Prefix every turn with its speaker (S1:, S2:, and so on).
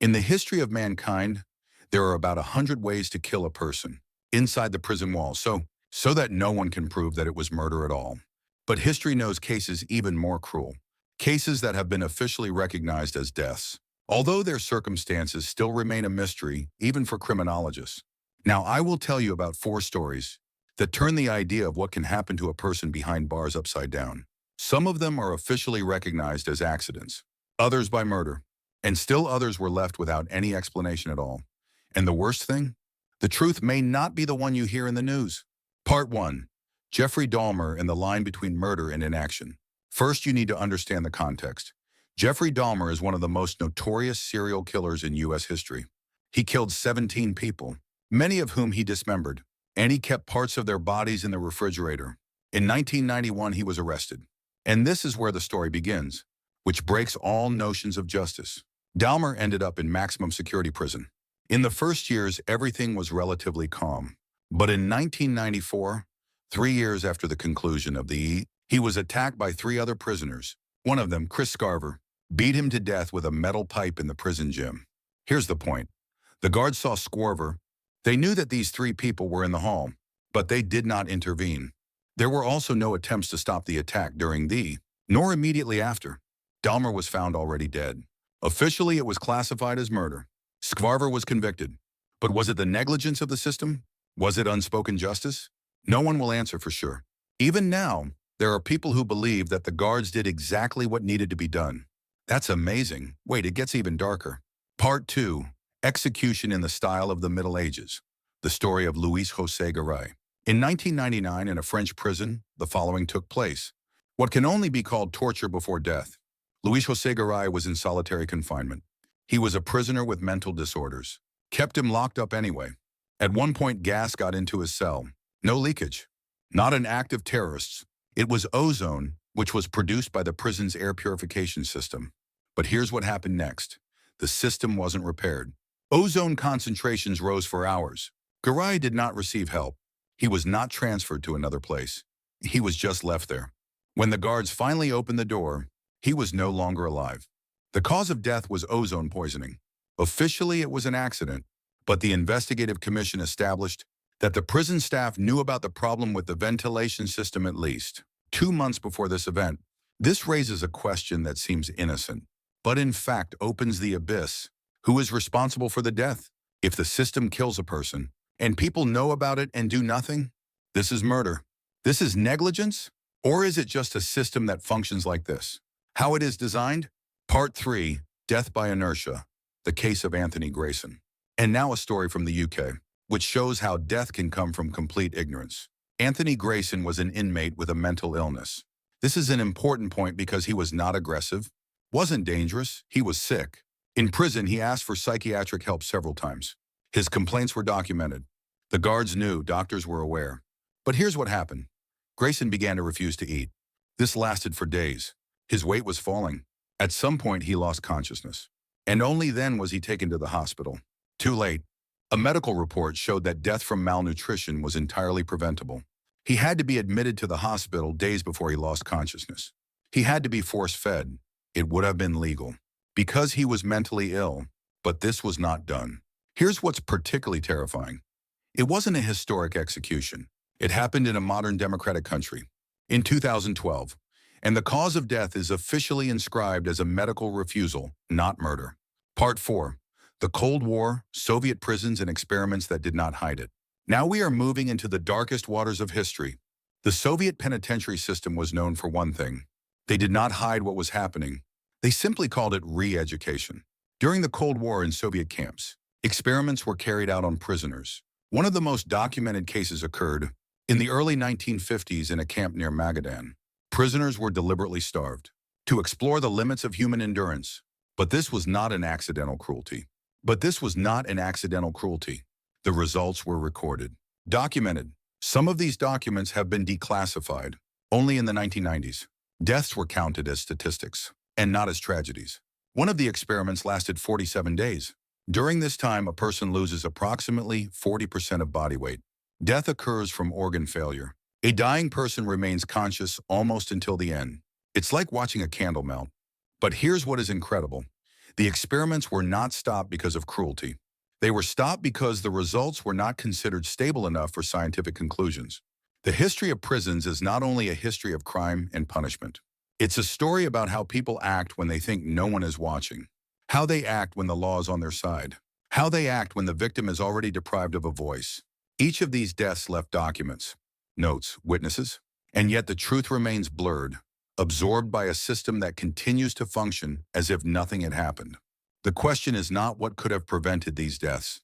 S1: In the history of mankind, there are about 100 ways to kill a person inside the prison walls, so that no one can prove that it was murder at all. But history knows cases even more cruel, cases that have been officially recognized as deaths, although their circumstances still remain a mystery even for criminologists. Now, I will tell you about 4 stories that turn the idea of what can happen to a person behind bars upside down. Some of them are officially recognized as accidents, others by murder, and still others were left without any explanation at all. And the worst thing? The truth may not be the one you hear in the news. Part 1. Jeffrey Dahmer and the line between murder and inaction. First, you need to understand the context. Jeffrey Dahmer is one of the most notorious serial killers in U.S. history. He killed 17 people, many of whom he dismembered, and he kept parts of their bodies in the refrigerator. In 1991, he was arrested. And this is where the story begins, which breaks all notions of justice. Dahmer ended up in maximum security prison. In the first years, everything was relatively calm. But in 1994, 3 years after the conclusion of he was attacked by 3 other prisoners. One of them, Chris Scarver, beat him to death with a metal pipe in the prison gym. Here's the point. The guards saw Scarver. They knew that these 3 people were in the hall, but they did not intervene. There were also no attempts to stop the attack during nor immediately after. Dahmer was found already dead. Officially, it was classified as murder. Scarver was convicted. But was it the negligence of the system? Was it unspoken justice? No one will answer for sure. Even now, there are people who believe that the guards did exactly what needed to be done. That's amazing. Wait, it gets even darker. Part 2. Execution in the style of the Middle Ages. The story of Luis José Garay. In 1999, in a French prison, the following took place. What can only be called torture before death. Luis José Garay was in solitary confinement. He was a prisoner with mental disorders. Kept him locked up anyway. At one point, gas got into his cell. No leakage. Not an act of terrorists. It was ozone, which was produced by the prison's air purification system. But here's what happened next. The system wasn't repaired. Ozone concentrations rose for hours. Garay did not receive help. He was not transferred to another place. He was just left there. When the guards finally opened the door, he was no longer alive. The cause of death was ozone poisoning. Officially, it was an accident, but the investigative commission established that the prison staff knew about the problem with the ventilation system at least 2 months before this event. This raises a question that seems innocent, but in fact opens the abyss. Who is responsible for the death? If the system kills a person, and people know about it and do nothing, this is murder. This is negligence? Or is it just a system that functions like this? How it is designed? Part 3. Death by inertia. The case of Anthony Grayson. And now a story from the UK, which shows how death can come from complete ignorance. Anthony Grayson was an inmate with a mental illness. This is an important point because he was not aggressive, wasn't dangerous, he was sick. In prison, he asked for psychiatric help several times. His complaints were documented. The guards knew, doctors were aware. But here's what happened. Grayson began to refuse to eat. This lasted for days. His weight was falling. At some point, he lost consciousness. And only then was he taken to the hospital. Too late. A medical report showed that death from malnutrition was entirely preventable. He had to be admitted to the hospital days before he lost consciousness. He had to be force-fed. It would have been legal, because he was mentally ill, but this was not done. Here's what's particularly terrifying. It wasn't a historic execution. It happened in a modern democratic country in 2012, and the cause of death is officially inscribed as a medical refusal, not murder. Part 4. The Cold War, Soviet prisons and experiments that did not hide it. Now we are moving into the darkest waters of history. The Soviet penitentiary system was known for one thing. They did not hide what was happening. They simply called it re-education. During the Cold War in Soviet camps, experiments were carried out on prisoners. One of the most documented cases occurred in the early 1950s in a camp near Magadan. Prisoners were deliberately starved to explore the limits of human endurance. But this was not an accidental cruelty. The results were recorded, documented. Some of these documents have been declassified. Only in the 1990s, deaths were counted as statistics and not as tragedies. One of the experiments lasted 47 days. During this time, a person loses approximately 40% of body weight. Death occurs from organ failure. A dying person remains conscious almost until the end. It's like watching a candle melt. But here's what is incredible. The experiments were not stopped because of cruelty. They were stopped because the results were not considered stable enough for scientific conclusions. The history of prisons is not only a history of crime and punishment. It's a story about how people act when they think no one is watching, how they act when the law is on their side, how they act when the victim is already deprived of a voice. Each of these deaths left documents, notes, witnesses, and yet the truth remains blurred, absorbed by a system that continues to function as if nothing had happened. The question is not what could have prevented these deaths.